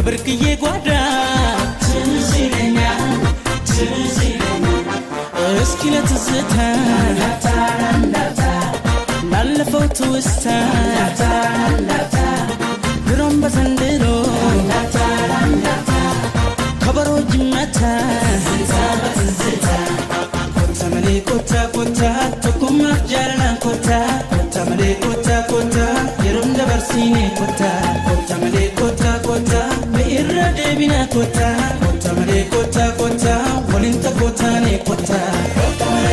የብርቅዬ ጓዳ ትዝለኛ እስኪ ለትዝታ ላለፈው ትውስታ ድሮም በዘንድሮ ከበሮ ጅመታ ኮታ መሌ ኮታ ኮታ ተኩማ ጃለና ኮታ ኮታ መሌ ኮታ ኮታ የሮም ደበርሲኔ ኮታ ኮታ መሌ ኮታ ኮታ በኢራ ደቢና ኮታ ኮታ መሌ ኮታ ኮታ ወሊንተ ኮታ ኔ ኮታ ኮታ መሌ